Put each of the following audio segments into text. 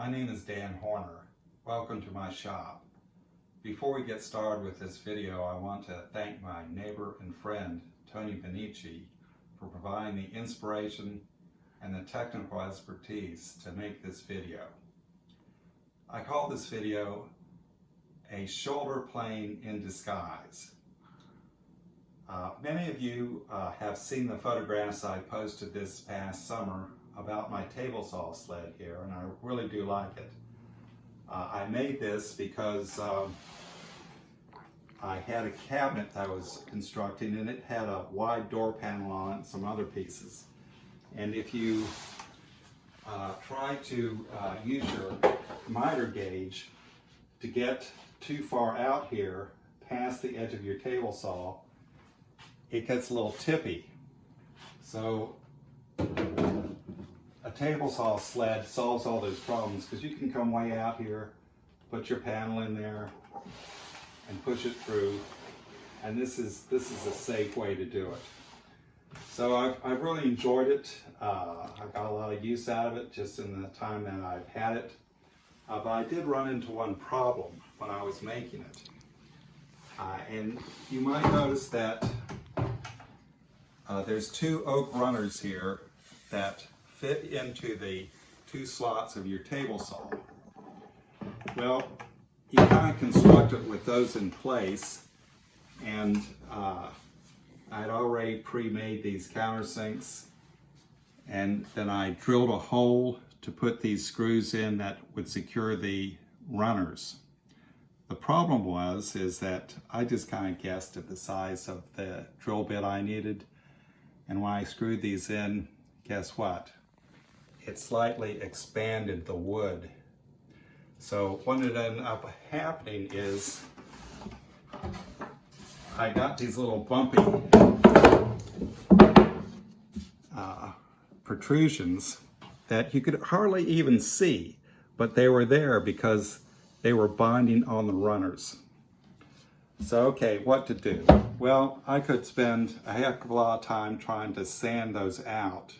My name is Dan Horner. Welcome to my shop. Before we get started with this video, I want to thank my neighbor and friend, Tony Bonnici, for providing the inspiration and the technical expertise to make this video. I call this video a shoulder plane in disguise. Many of you have seen the photographs I posted this past summer about my table saw sled here, and I really do like it. I made this because I had a cabinet I was constructing, and it had a wide door panel on it and some other pieces. And if you try to use your miter gauge to get too far out here past the edge of your table saw, it gets a little tippy. So a table saw sled solves all those problems because you can come way out here, put your panel in there, and push it through. And this is a safe way to do it. So I've really enjoyed it. I've got a lot of use out of it just in the time that I've had it. But I did run into one problem when I was making it. And you might notice that there's two oak runners here that fit into the two slots of your table saw. Well, you kind of construct it with those in place, and I'd already pre-made these countersinks, and then I drilled a hole to put these screws in that would secure the runners. The problem is that I just kind of guessed at the size of the drill bit I needed, and when I screwed these in, guess what? It slightly expanded the wood. So what ended up happening is I got these little bumpy protrusions that you could hardly even see, but they were there because they were binding on the runners. So, okay, what to do? Well, I could spend a heck of a lot of time trying to sand those out.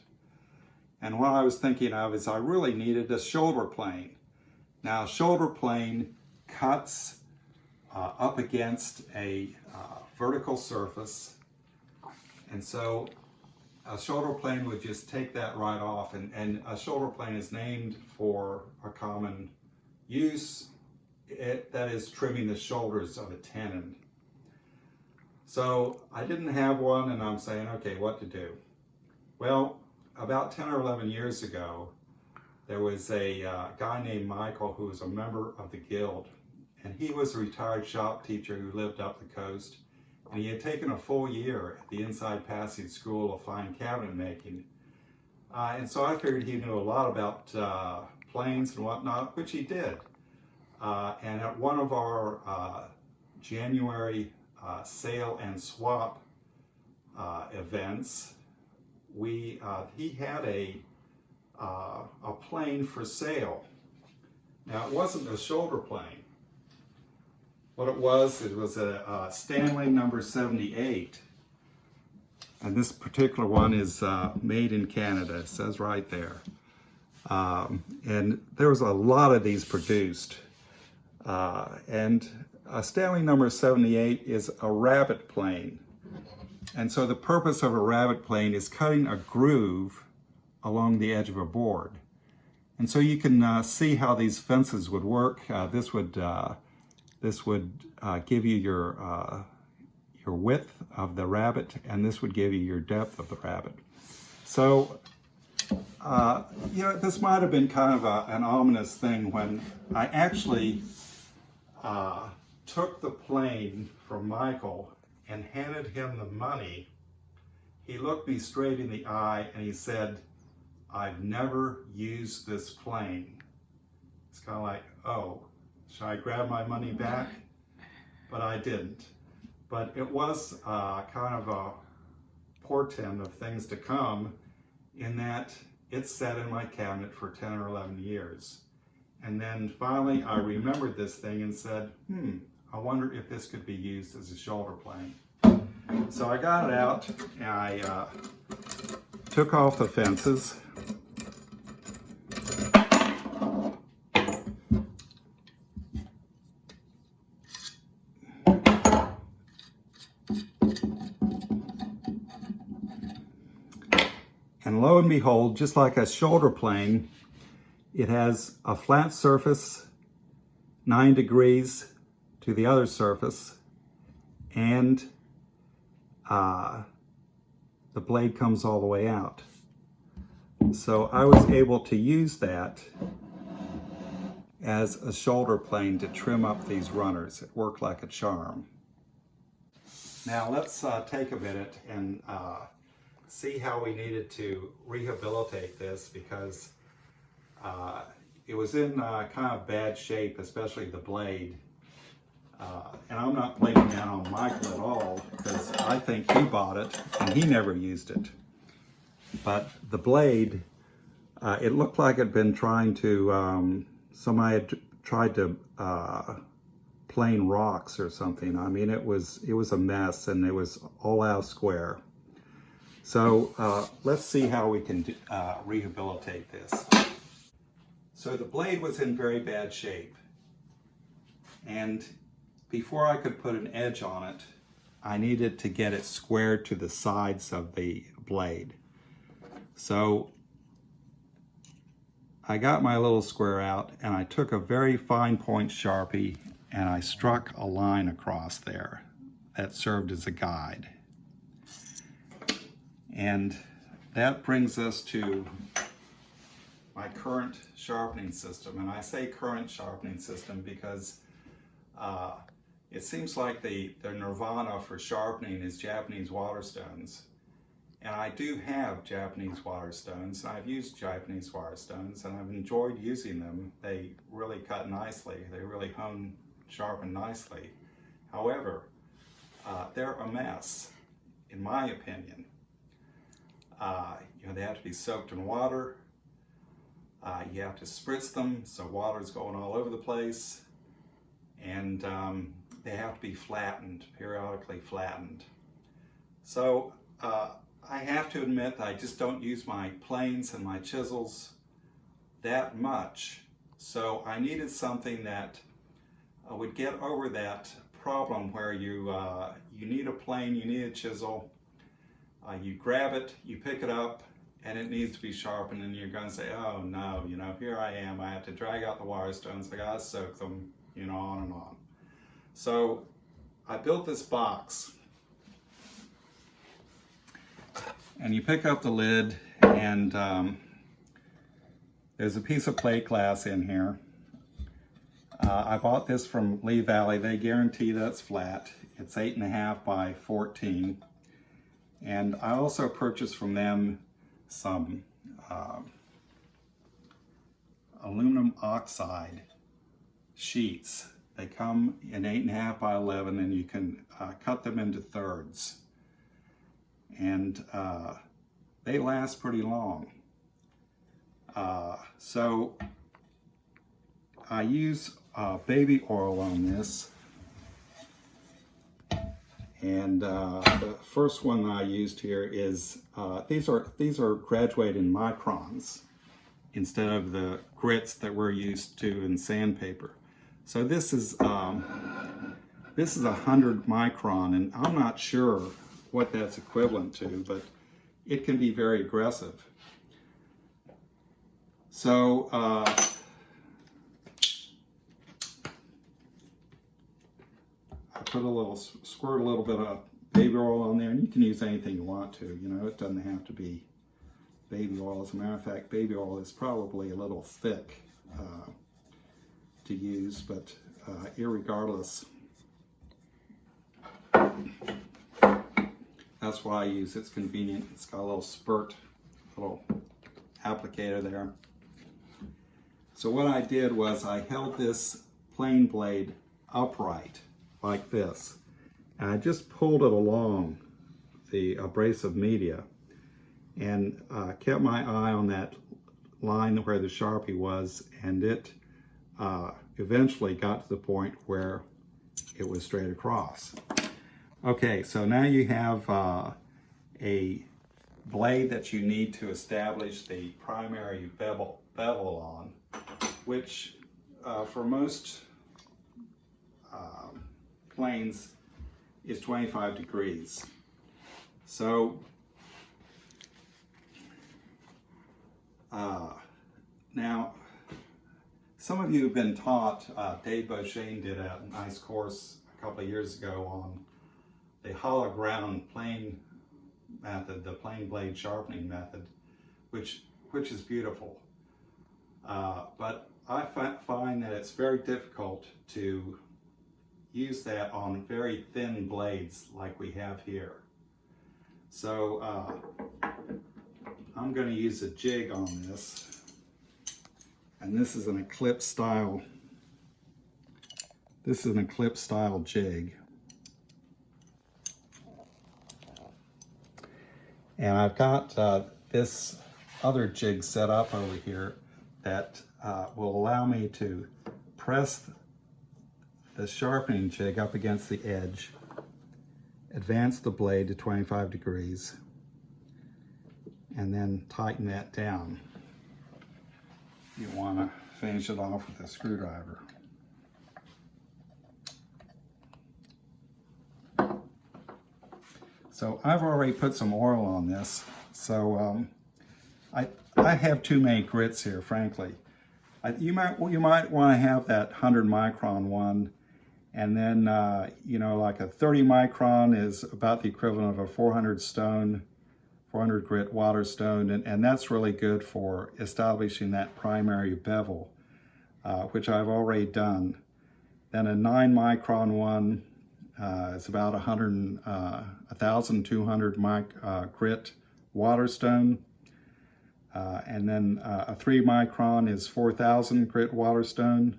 And what I was thinking of is I really needed a shoulder plane. Now, a shoulder plane cuts up against a vertical surface. And so a shoulder plane would just take that right off. And a shoulder plane is named for a common use. That is trimming the shoulders of a tenon. So I didn't have one, and I'm saying, okay, what to do? Well, about 10 or 11 years ago, there was a guy named Michael who was a member of the guild, and he was a retired shop teacher who lived up the coast, and he had taken a full year at the Inside Passage School of Fine Cabinet Making. And so I figured he knew a lot about planes and whatnot, which he did. And at one of our January sale and swap events, he had a plane for sale. Now, it wasn't a shoulder plane. What it was a Stanley No. 78. And this particular one is made in Canada. It says right there. And there was a lot of these produced. And a Stanley No. 78 is a rabbet plane. And so the purpose of a rabbet plane is cutting a groove along the edge of a board. And so you can see how these fences would work. This would give you your width of the rabbet, and this would give you your depth of the rabbet. So this might have been kind of an ominous thing when I actually took the plane from Michael and handed him the money. He looked me straight in the eye and he said, "I've never used this plane." It's kind of like, oh, should I grab my money back? But I didn't. But it was kind of a portent of things to come, in that it sat in my cabinet for 10 or 11 years. And then finally I remembered this thing and said, I wonder if this could be used as a shoulder plane. So I got it out and I took off the fences And lo and behold, just like a shoulder plane, it has a flat surface, 9 degrees to the other surface, and the blade comes all the way out. So I was able to use that as a shoulder plane to trim up these runners. It worked like a charm. Now let's take a minute and see how we needed to rehabilitate this, because it was in kind of bad shape, especially the blade. And I'm not blaming that on Michael at all, because I think he bought it and he never used it. But the blade, it looked like it had been trying to, somebody had tried to plane rocks or something. I mean, it was a mess, and it was all out square. So let's see how we can rehabilitate this. So the blade was in very bad shape, and before I could put an edge on it, I needed to get it squared to the sides of the blade. So I got my little square out, and I took a very fine point Sharpie and I struck a line across there that served as a guide. And that brings us to my current sharpening system. And I say current sharpening system because it seems like the nirvana for sharpening is Japanese waterstones. And I do have Japanese waterstones. I've used Japanese waterstones and I've enjoyed using them. They really cut nicely. They really sharpen nicely. However, they're a mess, in my opinion. They have to be soaked in water. You have to spritz them so water's going all over the place. And they have to be flattened, periodically flattened. So I have to admit that I just don't use my planes and my chisels that much. So I needed something that would get over that problem where you need a plane, you need a chisel, you grab it, you pick it up, and it needs to be sharpened, and you're going to say, oh no, here I am, I have to drag out the waterstones, I got to soak them, on and on. So I built this box, and you pick up the lid, and there's a piece of plate glass in here. I bought this from Lee Valley. They guarantee that it's flat. It's 8.5 by 14. And I also purchased from them some aluminum oxide sheets. They come in 8.5 by 11, and you can cut them into thirds. And they last pretty long. So I use baby oil on this, and the first one I used here is these are graduated in microns instead of the grits that we're used to in sandpaper. So this is 100 micron, and I'm not sure what that's equivalent to, but it can be very aggressive. So squirt a little bit of baby oil on there, and you can use anything you want to. It doesn't have to be baby oil. As a matter of fact, baby oil is probably a little thick to use, but irregardless, that's why I use it. It's convenient. It's got a little spurt, little applicator there. So what I did was I held this plane blade upright like this, and I just pulled it along the abrasive media, and kept my eye on that line where the Sharpie was, and it eventually got to the point where it was straight across. Okay, so now you have a blade that you need to establish the primary bevel on, which for most planes is 25 degrees. So Now, some of you have been taught, Dave Beauchesne did a nice course a couple of years ago on the hollow ground plane method, the plane blade sharpening method, which is beautiful. But I find that it's very difficult to use that on very thin blades like we have here. So I'm going to use a jig on this, and this is an eclipse style. This is an eclipse style jig, and I've got this other jig set up over here that will allow me to press the sharpening jig up against the edge, advance the blade to 25 degrees, and then tighten that down. You want to finish it off with a screwdriver. So I've already put some oil on this, so I have too many grits here, frankly. You might want to have that 100 micron one, and then you know, like a 30 micron is about the equivalent of a 400 grit water stone, and that's really good for establishing that primary bevel, which I've already done. Then a 9 micron one is about 1,200 grit water stone. And then a 3 micron is 4,000 grit water stone,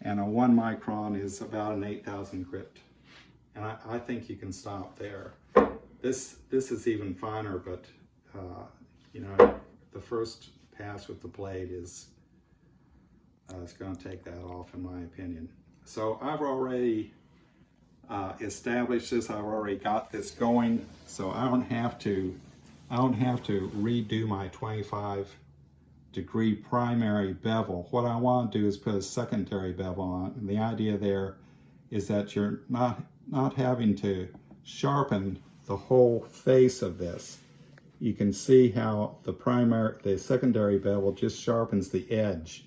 and a 1 micron is about an 8,000 grit. And I think you can stop there. This is even finer, but you know, the first pass with the blade is going to take that off, in my opinion. So I've already established this. I've already got this going, so I don't have to redo my 25 degree primary bevel. What I want to do is put a secondary bevel on, and the idea there is that you're not having to sharpen the whole face of this. You can see how the secondary bevel just sharpens the edge.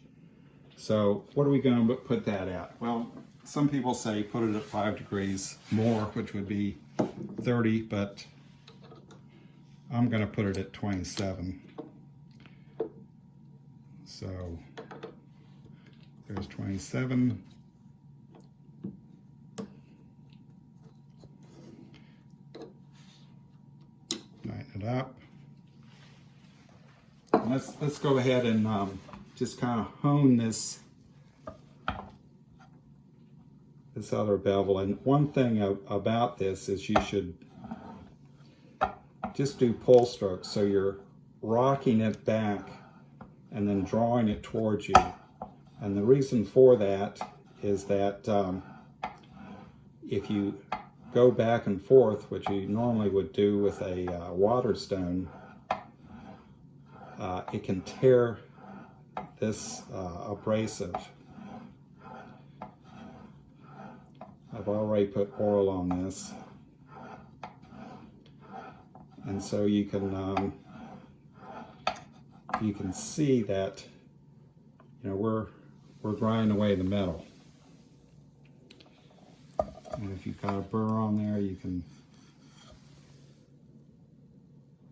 So what are we going to put that at? Well, some people say put it at 5 degrees more, which would be 30, but I'm going to put it at 27. So there's 27. Tighten it up. And let's go ahead and just kind of hone this other bevel. And one thing about this is you should just do pull strokes, so you're rocking it back and then drawing it towards you. And the reason for that is that if you go back and forth, which you normally would do with a water stone, it can tear this abrasive. I've already put oil on this, and so you can see that, you know, we're grinding away the metal. And if you've got a burr on there, you can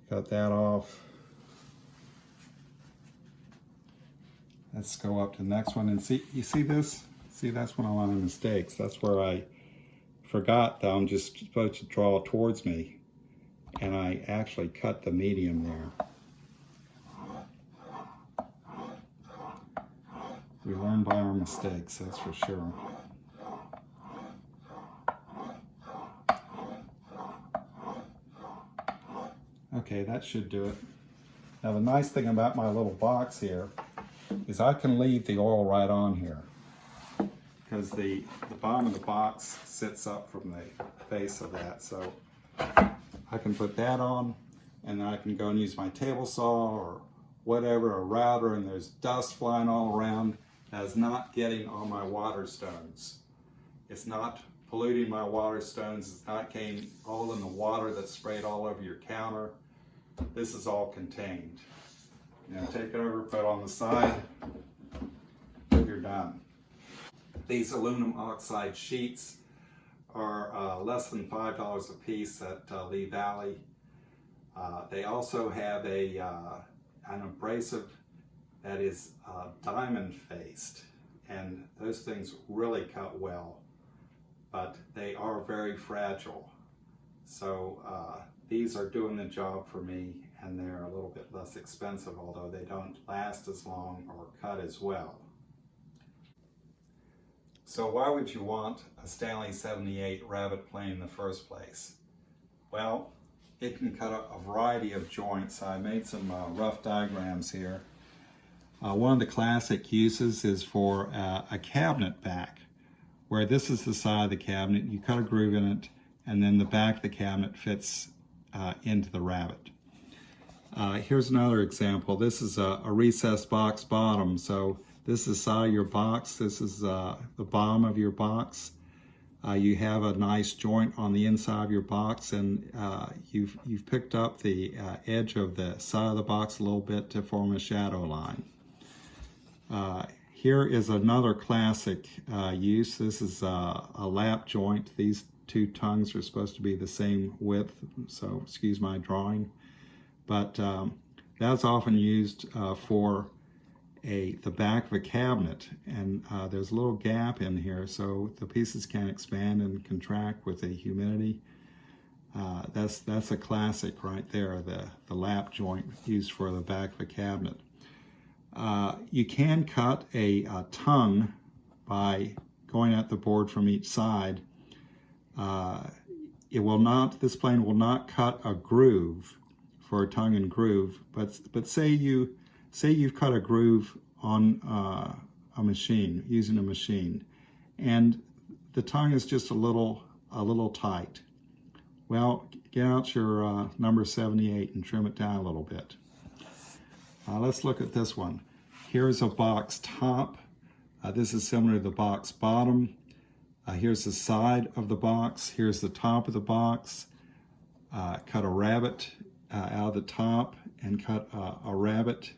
cut that off. Let's go up to the next one and see. You see this? See, that's one of my mistakes. That's where I forgot that I'm just supposed to draw towards me, and I actually cut the medium there. We learn by our mistakes, that's for sure. Okay, that should do it. Now the nice thing about my little box here is I can leave the oil right on here, because the bottom of the box sits up from the face of that. So I can put that on, and then I can go and use my table saw or whatever, a router, and there's dust flying all around. That's not getting on my water stones. It's not polluting my water stones. It's not getting all in the water that's sprayed all over your counter. This is all contained. Now take it over, put it on the side, you're done. These aluminum oxide sheets are less than $5 a piece at Lee Valley. They also have an abrasive that is diamond faced, and those things really cut well, but they are very fragile. So these are doing the job for me, and they're a little bit less expensive, although they don't last as long or cut as well. So why would you want a Stanley 78 rabbet plane in the first place? Well, it can cut a variety of joints. I made some rough diagrams here. One of the classic uses is for a cabinet back, where this is the side of the cabinet, you cut a groove in it, and then the back of the cabinet fits into the rabbet. Here's another example. This is a recessed box bottom. So this is the side of your box. This is the bottom of your box. You have a nice joint on the inside of your box, and you've picked up the edge of the side of the box a little bit to form a shadow line. Here is another classic use. This is a lap joint. These two tongues are supposed to be the same width, so excuse my drawing. But that's often used for the back of a cabinet, and there's a little gap in here, so the pieces can expand and contract with the humidity. That's a classic right there, the lap joint used for the back of a cabinet. You can cut a tongue by going at the board from each side. This plane will not cut a groove for a tongue and groove, but say you've cut a groove on a machine, using a machine, and the tongue is just a little tight. Well, get out your number 78 and trim it down a little bit. Let's look at this one. Here's a box top. This is similar to the box bottom. Here's the side of the box. Here's the top of the box. Cut a rabbet out of the top and cut a rabbet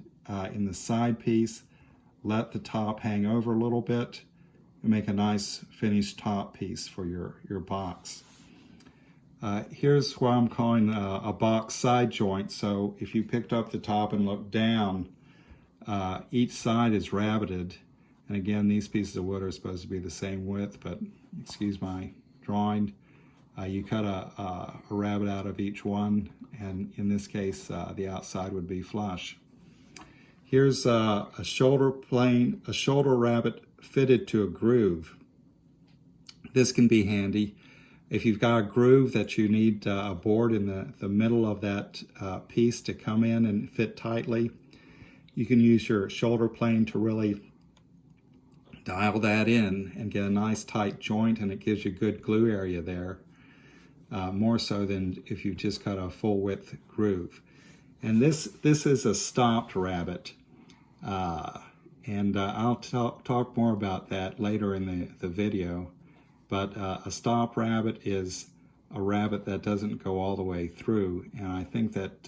in the side piece. Let the top hang over a little bit and make a nice finished top piece for your box. Here's what I'm calling a box side joint. So if you picked up the top and looked down, each side is rabbeted. And again, these pieces of wood are supposed to be the same width, but excuse my drawing. You cut a rabbet out of each one, and in this case, the outside would be flush. Here's a shoulder rabbet fitted to a groove. This can be handy. If you've got a groove that you need a board in the middle of that piece to come in and fit tightly, you can use your shoulder plane to really dial that in and get a nice tight joint, and it gives you good glue area there, more so than if you just cut a full width groove. And this is a stopped rabbet, and I'll talk more about that later in the video. But a stop rabbet is a rabbet that doesn't go all the way through, and I think that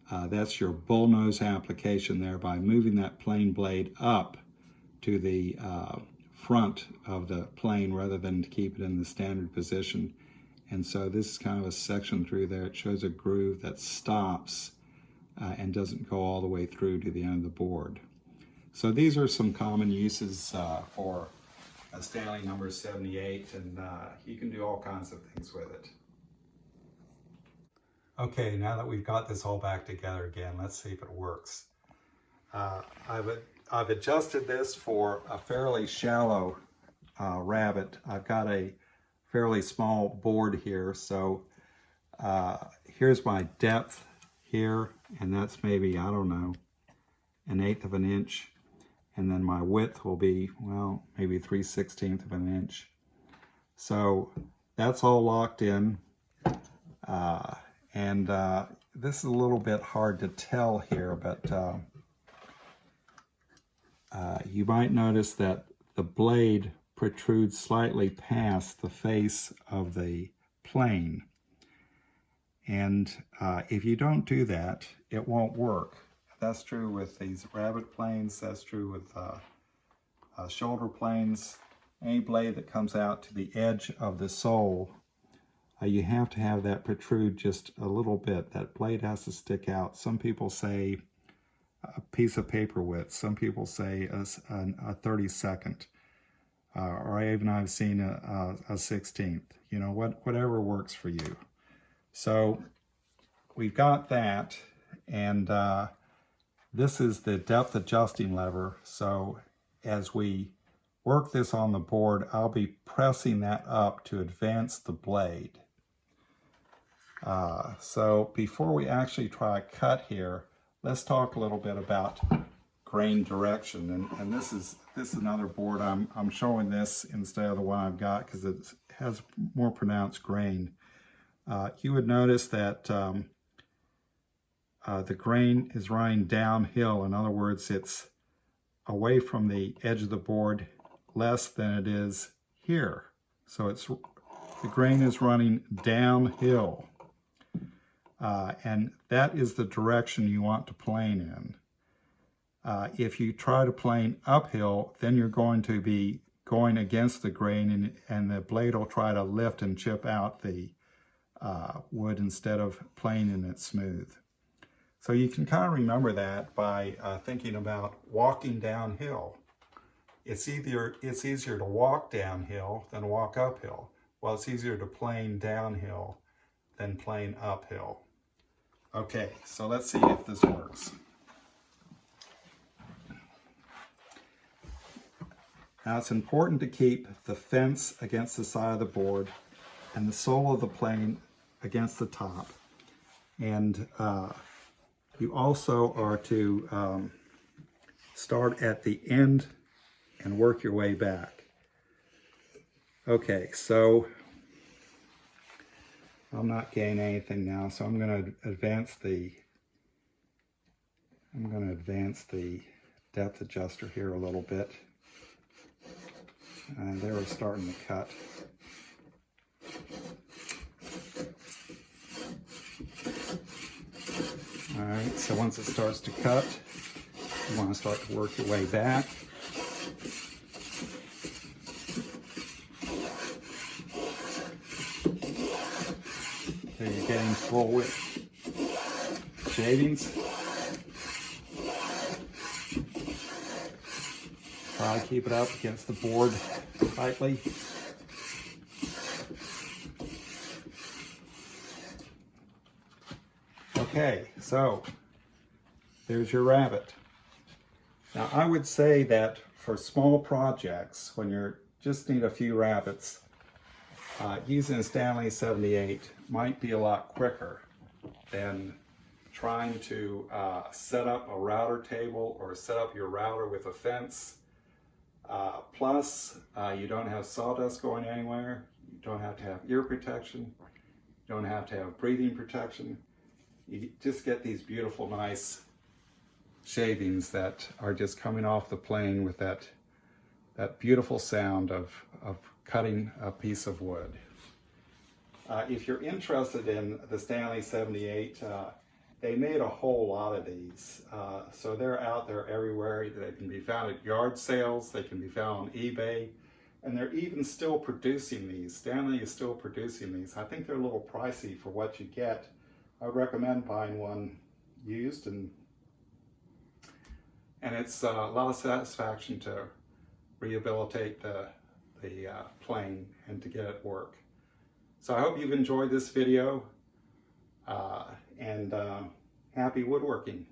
that's your bullnose application there by moving that plane blade up to the front of the plane rather than to keep it in the standard position. And so this is kind of a section through there. It shows a groove that stops and doesn't go all the way through to the end of the board. So these are some common uses for a Stanley number 78, and you can do all kinds of things with it. Okay, now that we've got this all back together again, let's see if it works. I've adjusted this for a fairly shallow rabbet. I've got a fairly small board here, so here's my depth here, and that's maybe, I don't know, 1/8 of an inch. And then my width will be, well, maybe 3/16 of an inch. So that's all locked in. This is a little bit hard to tell here, but you might notice that the blade protrudes slightly past the face of the plane. And if you don't do that, it won't work. That's true with these rabbet planes. That's true with shoulder planes. Any blade that comes out to the edge of the sole, you have to have that protrude just a little bit. That blade has to stick out. Some people say a piece of paper width. Some people say a 32nd. Or even I've seen a 16th. You know, whatever works for you. So we've got that, and this is the depth adjusting lever. So as we work this on the board, I'll be pressing that up to advance the blade. So before we actually try a cut here, let's talk a little bit about grain direction. And this is another board. I'm showing this instead of the one I've got because it has more pronounced grain. You would notice that the grain is running downhill. In other words, it's away from the edge of the board less than it is here. So the grain is running downhill. And that is the direction you want to plane in. If you try to plane uphill, then you're going to be going against the grain, and the blade will try to lift and chip out the wood instead of planing it smooth. So you can kind of remember that by thinking about walking downhill. It's easier to walk downhill than walk uphill. Well, it's easier to plane downhill than plane uphill. Okay, so let's see if this works. Now it's important to keep the fence against the side of the board and the sole of the plane against the top. And you also are to start at the end and work your way back. Okay, so I'm not getting anything now, so I'm going to advance the depth adjuster here a little bit. And there we're starting to cut. All right, so once it starts to cut, you want to start to work your way back. There you're getting full width shavings. Try to keep it up against the board tightly. Okay, so there's your rabbet. Now I would say that for small projects, when you just need a few rabbets, using a Stanley 78 might be a lot quicker than trying to set up a router table or set up your router with a fence. Plus, you don't have sawdust going anywhere. You don't have to have ear protection. You don't have to have breathing protection. You just get these beautiful, nice shavings that are just coming off the plane with that beautiful sound of cutting a piece of wood. If you're interested in the Stanley 78, they made a whole lot of these. So they're out there everywhere. They can be found at yard sales. They can be found on eBay. And they're even still producing these. Stanley is still producing these. I think they're a little pricey for what you get. I recommend buying one used, and it's a lot of satisfaction to rehabilitate the plane and to get it work. So I hope you've enjoyed this video, and happy woodworking.